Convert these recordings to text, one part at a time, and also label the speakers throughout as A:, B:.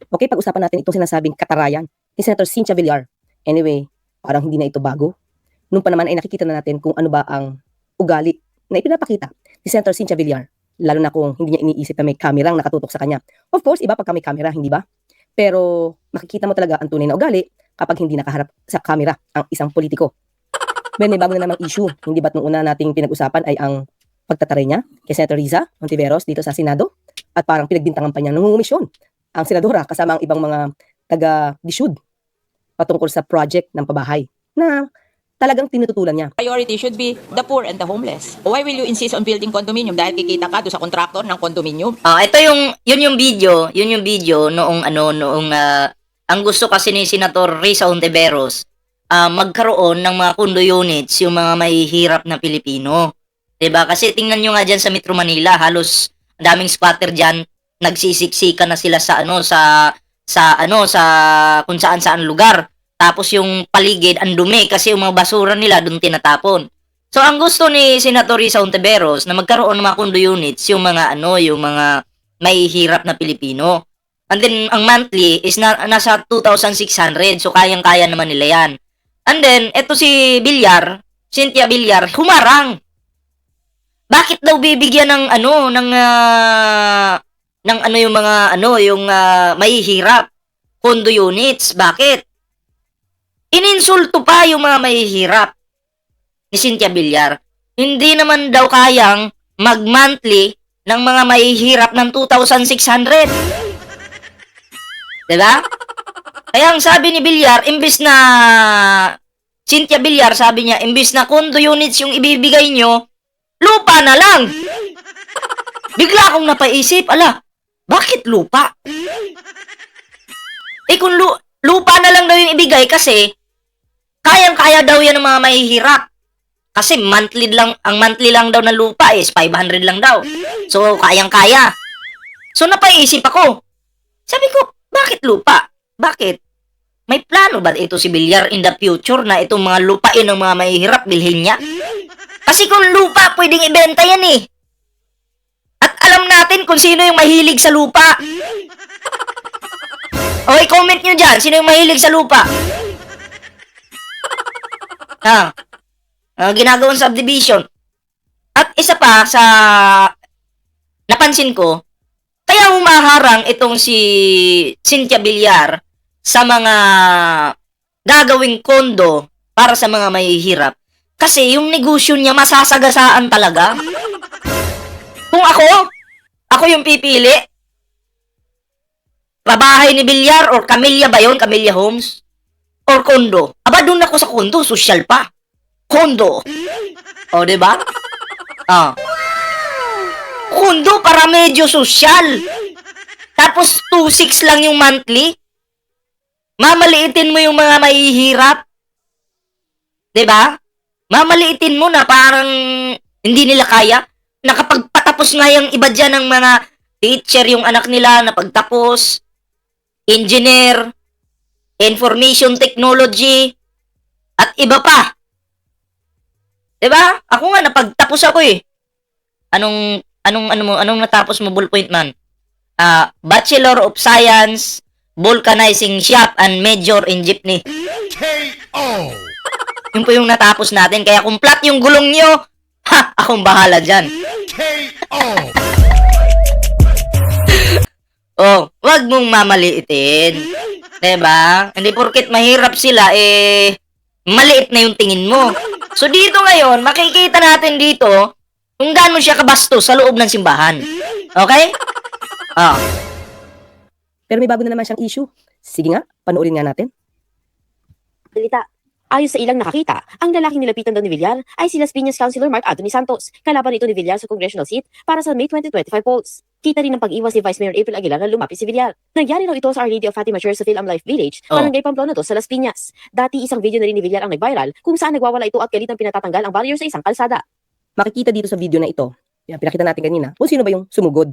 A: Okay, pag-usapan natin itong sinasabing katarayan ni Senator Cynthia Villar. Anyway, parang hindi na ito bago. Noon pa naman ay nakikita na natin kung ano ba ang ugali na ipinapakita ni Senator Cynthia Villar. Lalo na kung hindi niya iniisip na may kamerang nakatutok sa kanya. Of course, iba pagka may kamera, hindi ba? Pero makikita mo talaga ang tunay na ugali kapag hindi nakaharap sa kamera ang isang politiko. May bago na namang issue. Hindi ba't nung una nating pinag-usapan ay ang pagtataray niya kay Senator Riza Hontiveros dito sa Senado? At parang pinagbintangan pa niya nangungumisyon ang senadora kasama ang ibang mga taga-DSUD patungkol sa project ng pabahay na talagang tinututulan niya.
B: Priority should be the poor and the homeless. Why will you insist on building condominium? Dahil kikita ka doon sa contractor ng condominium.
C: Ito yun yung video noong ang gusto kasi ni Senator Riza Hontiveros magkaroon ng mga condo units yung mga mahihirap na Pilipino. 'Di ba? Kasi tingnan nyo nga diyan sa Metro Manila, halos daming squatter diyan, nagsisiksika na sila sa kung saan lugar. Tapos yung paligid ang dumi kasi yung mga basura nila doon tinatapon. So ang gusto ni Senator Riza Hontiveros na magkaroon ng mga condo units yung mga mahihirap na Pilipino. And then ang monthly is nasa 2,600. So kayang-kaya naman nila 'yan. And then eto si Villar, Cynthia Villar, humarang. Bakit daw bibigyan ng yung mahihirap condo units? Bakit? Ininsulto pa yung mga mahihirap ni Cynthia Villar. Hindi naman daw kayang mag-monthly ng mga mahihirap ng 2,600. Diba? Kaya ang sabi ni Villar, Cynthia Villar, sabi niya, imbis na condo units yung ibibigay nyo, lupa na lang. Bigla akong napaisip, bakit lupa? Kung lupa na lang daw yung ibigay kasi kayang-kaya daw yan ng mga mahihirap. Kasi ang monthly lang daw na lupa is 500 lang daw. So, kayang-kaya. So, napaisip ako. Sabi ko, bakit lupa? Bakit? May plano ba ito si Villar in the future na itong mga lupain ng mga mahihirap bilhin niya? Kasi kung lupa, pwedeng ibenta yan eh. At alam natin kung sino yung mahilig sa lupa. Okay, comment nyo dyan. Sino yung mahilig sa lupa? Ginagawang subdivision. At isa pa sa napansin ko, kaya humaharang itong si Cynthia Villar sa mga gagawing kondo para sa mga mahihirap. Kasi yung negosyo niya masasagasaan talaga. Kung ako yung pipili, bahay ni Villar or Camellia ba yun? Camellia Homes? Or kondo? Doon ako sa kondo. Social pa. Kondo. O, diba? Kondo para medyo social. Tapos 2,600 lang yung monthly. Mamaliitin mo yung mga mahihirap. Diba? Mamaliitin mo na parang hindi nila kaya. Nakapagpatapos nga yung iba dyan ng mga teacher, yung anak nila na pagtapos, engineer, information technology, at iba pa. Diba? Ako nga, napagtapos ako eh. Anong natapos mo, ballpoint man? Bachelor of Science, Vulcanizing Shop, and Major in Jeepney.
D: KO!
C: Yun po yung natapos natin. Kaya kung flat yung gulong nyo, akong bahala dyan.
D: KO!
C: Wag mong mamaliitin. Diba? Hindi porket mahirap sila, maliit na yung tingin mo. So dito ngayon, makikita natin dito kung gaano siya kabastos sa loob ng simbahan. Okay?
A: Pero may bago na naman siyang issue. Sige nga, panoorin nga natin.
E: Balita. Ayon sa ilang nakakita, ang lalaking nilapitan daw ni Villar ay si Las Piñas Councilor Mark Anthony Santos, kalaban ito ni Villar sa congressional seat para sa May 2025 polls. Kita rin ang pag-iwas ni Vice Mayor April Aguilar na lumapit si Villar. Nangyari raw ito sa Our Lady of Fatima Church sa Philam Life Village, Barangay Pamplona 2 sa Las Piñas. Dati isang video na rin ni Villar ang nag-viral kung saan nagwawala ito at kalitang pinatatanggal ang barrier sa isang kalsada.
A: Makikita dito sa video na ito, pinakita natin kanina, kung sino ba yung sumugod.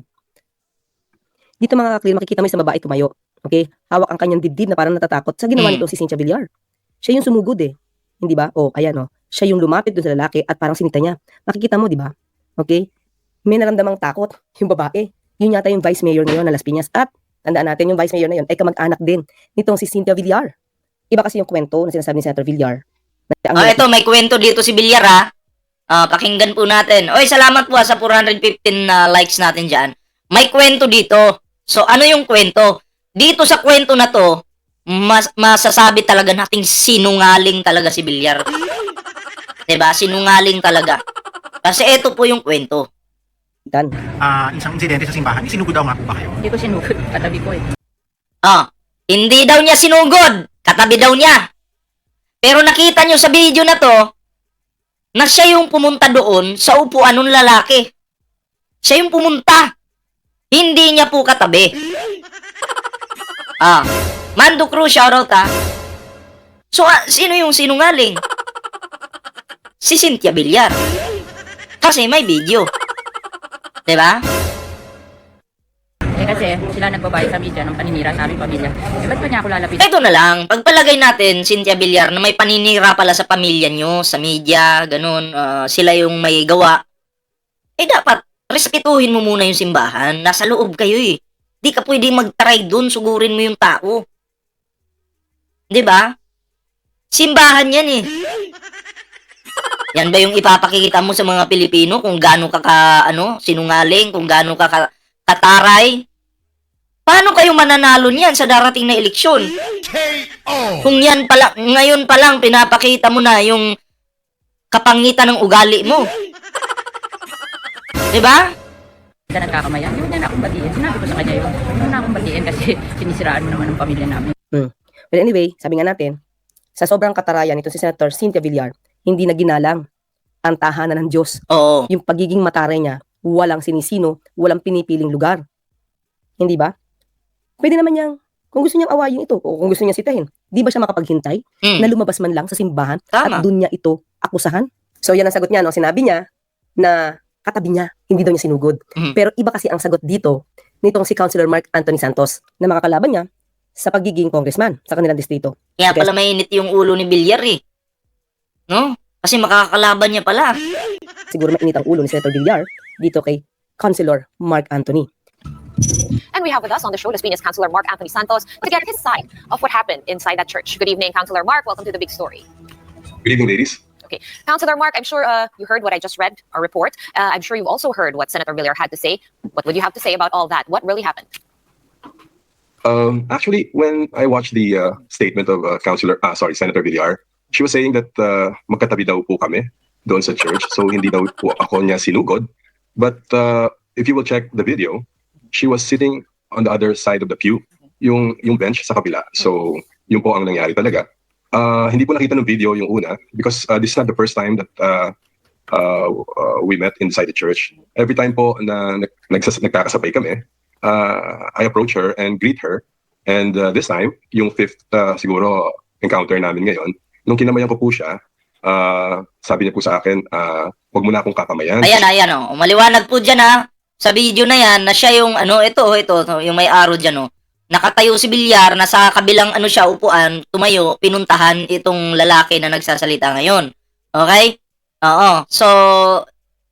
A: Dito mga kaklir, makikita mo yung sa babae tumayo. Okay? Hawak ang kanyang dibdib na parang natatakot sa ginawa nito si Cynthia Villar. Siya yung sumugod eh. Hindi ba? Ayan siya yung lumapit doon sa lalaki at parang sinita niya. Makikita mo, di ba? Okay? May naramdamang takot yung babae. Yun yata yung vice mayor ngayon na Las Piñas at tandaan natin yung Vice Mayor na yun ay kamag-anak din nitong si Cynthia Villar. Iba kasi yung kwento na sinasabi ni Senator Villar. Na ang
C: Ito, may kwento dito si Villar, ha. Pakinggan po natin. Oy, salamat po sa 415 na likes natin dyan. May kwento dito. So, ano yung kwento? Dito sa kwento na to, masasabi talaga nating sinungaling talaga si Villar. Diba? Sinungaling talaga. Kasi ito po yung kwento.
A: Dan.
F: Isang insidente sa simbahan, sinugod daw nga po ba kayo?
B: Hindi ko sinugod. Katabi ko eh.
C: Hindi daw niya sinugod. Katabi daw niya. Pero nakita nyo sa video na to, na siya yung pumunta doon sa upuan ng lalaki. Siya yung pumunta. Hindi niya po katabi. Mando Cruz, shoutout ha. So, sino yung sinungaling? Si Cynthia Villar. Kasi may video. Diba?
B: Kasi sila nagbabayad sa media ng paninira sa aming pamilya. Ba't pa niya ako lalapit?
C: Ito na lang, pagpalagay natin, Cynthia Villar, na may paninira pala sa pamilya nyo, sa media, ganun, sila yung may gawa, dapat, respetuhin mo muna yung simbahan. Nasa loob kayo eh. Di ka pwede mag-try dun, sugurin mo yung tao. Diba? Simbahan yan eh. Yan ba yung ipapakikita mo sa mga Pilipino kung gaano ka sinungaling, kung gaano ka kataray? Paano kayo mananalo niyan sa darating na eleksyon?
D: KO.
C: Kung yan pala, ngayon pa lang pinapakita mo na yung kapangitan ng ugali mo. Diba?
B: Sa nagkakamayan, hindi na akong batiin. Sinabi ko sa kanya yun. Hindi na akong batiin kasi sinisiraan mo naman ang pamilya namin.
A: But anyway, sabi nga natin, sa sobrang katarayan nito si Senator Cynthia Villar, hindi na ginalang ang tahanan ng Diyos.
C: Oo.
A: Yung pagiging mataray niya, walang sinisino, walang pinipiling lugar. Hindi ba? Pwede naman niyang, kung gusto niyang awayin ito, o kung gusto niyang sitahin, di ba siya makapaghintay na lumabas man lang sa simbahan
C: Tama.
A: at doon niya ito akusahan? So yan ang sagot niya, no? Sinabi niya na katabi niya, hindi daw niya sinugod. Pero iba kasi ang sagot dito nitong si Councilor Mark Anthony Santos na makakalaban niya sa pagiging congressman sa kanilang distrito.
C: Kaya pala mainit yung ulo ni Villar eh. No? Kasi makakalaban niya pala.
A: Siguro mainit ang ulo ni Senator Villar dito kay Councilor Mark Anthony.
G: And we have with us on the show Las Piñas Councilor Mark Anthony Santos to get his side of what happened inside that church. Good evening, Councilor Mark. Welcome to the big story.
H: Good evening, ladies.
G: Okay, Councilor Mark, I'm sure you heard what I just read, our report. I'm sure you've also heard what Senator Villar had to say. What would you have to say about all that? What really happened?
H: Actually, when I watched the statement of Senator Villar, she was saying that magkatabi daw po kami doon sa church. So hindi daw po ako niya sinugod. But if you will check the video, she was sitting on the other side of the pew, yung bench sa kabila. So yun po ang nangyari talaga. Hindi po nakita ng video yung una because this is not the first time that we met inside the church. Every time po na nagkakasabay kami, I approach her and greet her. And this time, yung fifth siguro encounter namin ngayon, nung kinamayan ko po siya, sabi niya po sa akin, wag mo na akong kakamayan.
C: Ayan oh. Maliwanag po dyan ha. Sa video na yan, na siya yung ito, yung may arrow dyan oh. Nakatayo si Villar, nasa kabilang siya, upuan, tumayo, pinuntahan itong lalaki na nagsasalita ngayon. Okay? Oo. So,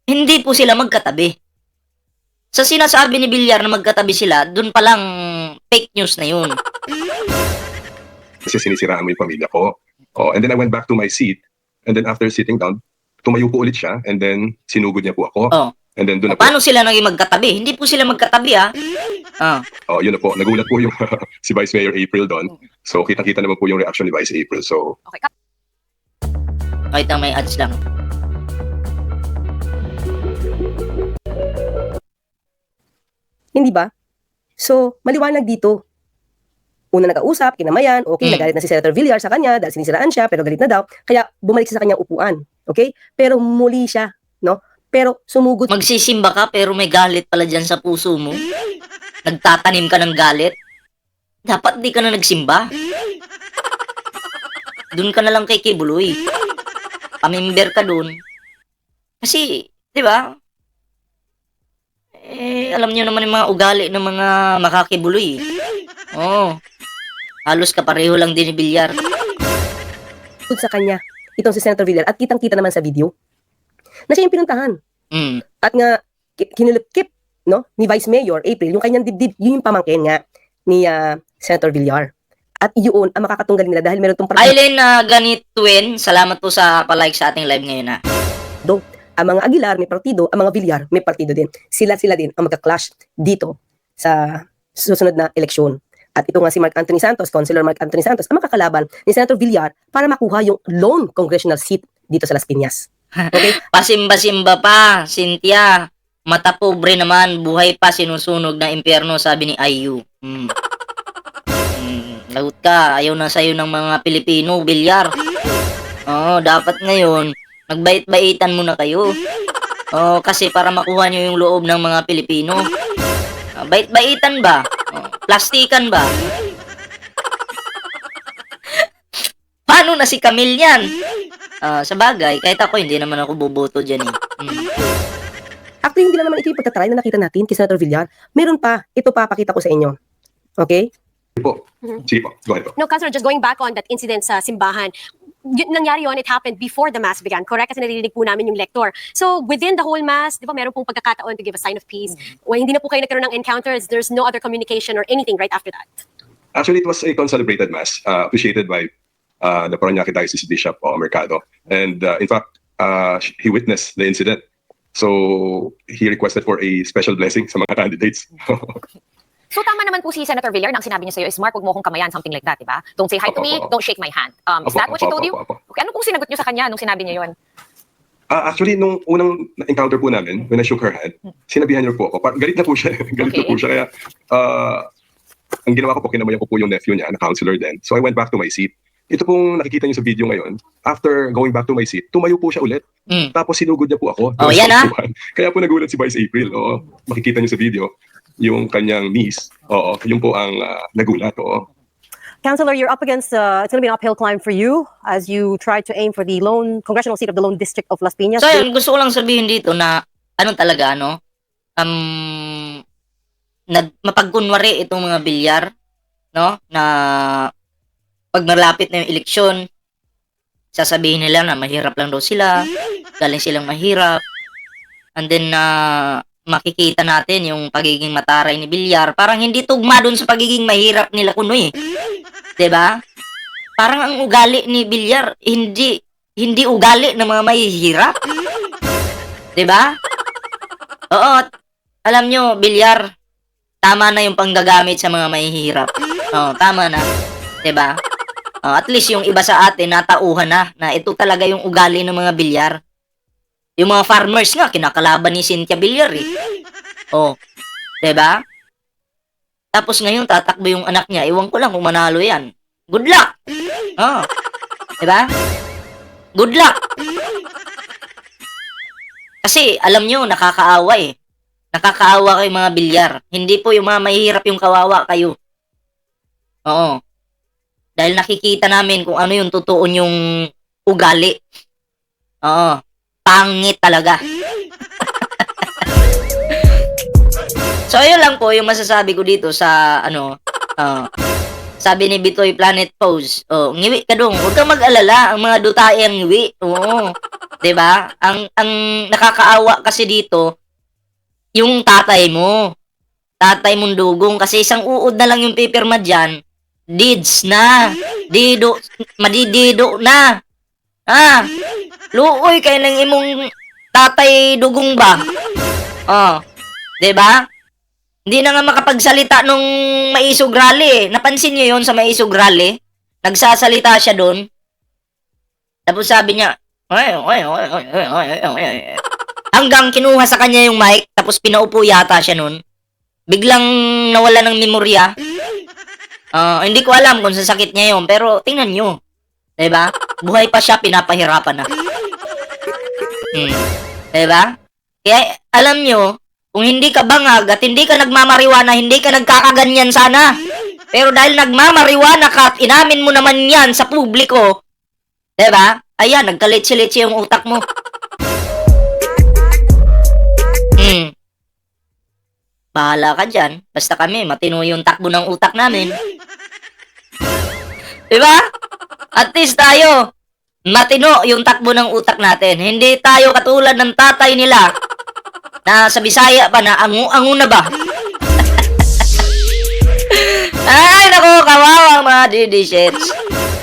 C: hindi po sila magkatabi. Sa sinasabi ni Villar na magkatabi sila, dun palang fake news na yun.
H: Kasi sinisiraan mo yung pamilya ko. Oh, and then I went back to my seat. And then after sitting down, tumayo po ulit siya. And then sinugod niya po ako.
C: Oh.
H: And then doon na po.
C: Paano sila naging magkatabi? Hindi po sila magkatabi ah.
H: Oh, yun na po. Nagulat po yung si Vice Mayor April doon. So kitang-kita naman po yung reaction ni Vice April. So
G: Okay,
C: Kahit ang may ads lang.
A: Hindi ba? So, maliwanag dito. Una nag-ausap, kinamayan, okay, nagalit na si Senator Villar sa kanya dahil sinisiraan siya, pero galit na daw. Kaya bumalik siya sa kanyang upuan. Okay? Pero muli siya, no? Pero sumugod.
C: Magsisimba ka pero may galit pala dyan sa puso mo. Nagtatanim ka ng galit. Dapat di ka na nagsimba. Doon ka na lang kay Kibuloy. Pamimber ka doon. Kasi, di ba? Alam niyo naman yung mga ugali ng mga makakibuloy. Oo. Halos kapareho lang din ni Villar.
A: sa kanya, itong si Senator Villar, at kitang-kita naman sa video, na siya yung pinuntahan. At nga, kinilipkip, no, ni Vice Mayor April, yung kanyang dibdib, yun yung pamangkin nga ni Senator Villar. At yun ang makakatunggal nila dahil meron itong
C: Aileen Ganitwin, salamat po sa palike sa ating live ngayon ha.
A: ang mga Aguilar may partido, ang mga Villar may partido din. Sila din ang magka-clash dito sa susunod na eleksyon. At ito nga si Mark Anthony Santos, Councilor Mark Anthony Santos, ang makakalaban ni Senator Villar para makuha yung lone congressional seat dito sa Las Piñas. Okay?
C: Pasimba-simba pa, Cynthia. Mata pobre naman, buhay pa sinusunog ng impyerno, sabi ni IU. Lagot ka, ayaw na sa'yo ng mga Pilipino, Villar. Oo, dapat ngayon, nagbait-baitan muna kayo. Oo, kasi para makuha nyo yung loob ng mga Pilipino. Bait-baitan ba? Plastikan ba? Paano na si Camille yan? Sa bagay, kahit ako, hindi naman ako boboto dyan eh.
A: Actually, hindi lang naman ito yung pagtatry na nakita natin kay Senator Villar. Meron pa, ito papakita ko sa inyo. Okay?
H: Po. Sige po, go ahead po.
I: No, Councilor, just going back on that incident sa simbahan, nangyari yun, it happened before the mass began, correct? Kasi naririnig po namin yung lector. So, within the whole mass, di ba, meron pong pagkakataon to give a sign of peace. Well, hindi na po kayo nagkaroon ng encounters, there's no other communication or anything right after that.
H: Actually, it was a concelebrated mass officiated by the Parañaque Diocese Bishop Mercado. And in fact, he witnessed the incident. So, he requested for a special blessing sa mga candidates.
G: So tama naman po si Senator Villar na ang sinabi niya sa'yo is, Mark, huwag mo akong kamayan, something like that, di ba? Don't say hi to me, don't shake my hand. Is that what she told you? Okay, ano pong sinagot niyo sa kanya nung sinabi niya yun?
H: Actually, nung unang encounter po namin, when I shook her hand, sinabihan niyo po ako. Galit na po siya. Galit na po siya. Kaya, ang ginawa ko po, kinamayan ko po yung nephew niya, na counselor din. So I went back to my seat. Ito pong nakikita niyo sa video ngayon, after going back to my seat, tumayo po siya ulit. Tapos sinugod niya po ako.
C: Oh, yan ah.
H: Kaya po nagulat si Vice April. Oo, makikita niyo sa video, yung kanyang niece. Oo, yun po ang nagulat. Oo.
J: Councilor, you're up against, it's going to be an uphill climb for you as you try to aim for the lone congressional seat of the lone district of Las Piñas.
C: So, yun, gusto ko lang sabihin dito na, talaga, mapagkunwari itong mga Villar, no, na pag malapit na yung eleksyon, sasabihin nila na mahirap lang daw sila, galing silang mahirap, and then, makikita natin yung pagiging mataray ni Villar. Parang hindi tugma dun sa pagiging mahirap nila kuno eh. 'Di ba? Parang ang ugali ni Villar hindi ugali ng mga mahihirap. 'Di ba? Oo, alam nyo, Villar, tama na yung panggagamit sa mga mahihirap. Oo, tama na. 'Di ba? At least yung iba sa atin natauhan na ito talaga yung ugali ng mga Villar. Yung mga farmers nga, kinakalaban ni Cynthia Villar eh. Oh, diba? Tapos ngayon, tatakbo yung anak niya. Iwan ko lang kung manalo yan. Good luck! Oh, diba? Good luck! Kasi, alam nyo, nakakaawa eh. Nakakaawa kayo mga Villar. Hindi po yung mga mahihirap yung kawawa kayo. Oo. Dahil nakikita namin kung ano yung totoo yung ugali. Oo. Pangit talaga. So, ayun lang po yung masasabi ko dito sa, sabi ni Bitoy Planet Pose, ngiwi ka dong, huwag kang mag-alala, ang mga dutae ang ngiwi. Oo. Diba? Ang nakakaawa kasi dito, yung tatay mo. Tatay mong dugong, kasi isang uod na lang yung pipirma dyan, deeds na. Madidido na. Luoy kay nang imong tatay dugong ba? Oh, 'di ba? Hindi na nga makapagsalita nung Maisog Rally. Napansin niyo 'yon sa Maisog Rally? Nagsasalita siya doon. Tapos sabi niya, hanggang kinuha sa kanya yung mic, tapos pinaupo yata siya noon. Biglang nawala ng memorya. Hindi ko alam kung sa sakit niya 'yon, pero tingnan niyo. 'Di ba? Buhay pa siya, pinapahirapan na. Diba? Kaya, alam nyo, kung hindi ka bangag at hindi ka nagmamariwana, hindi ka nagkakaganyan sana. Pero dahil nagmamariwana ka at inamin mo naman yan sa publiko, diba? Ayan, nagkalitsi-litsi yung utak mo. Bahala ka dyan. Basta kami, matino yung takbo ng utak namin. Diba? At least tayo, matino yung takbo ng utak natin. Hindi tayo katulad ng tatay nila na sa Bisaya pa na angu-angu na ba? di search.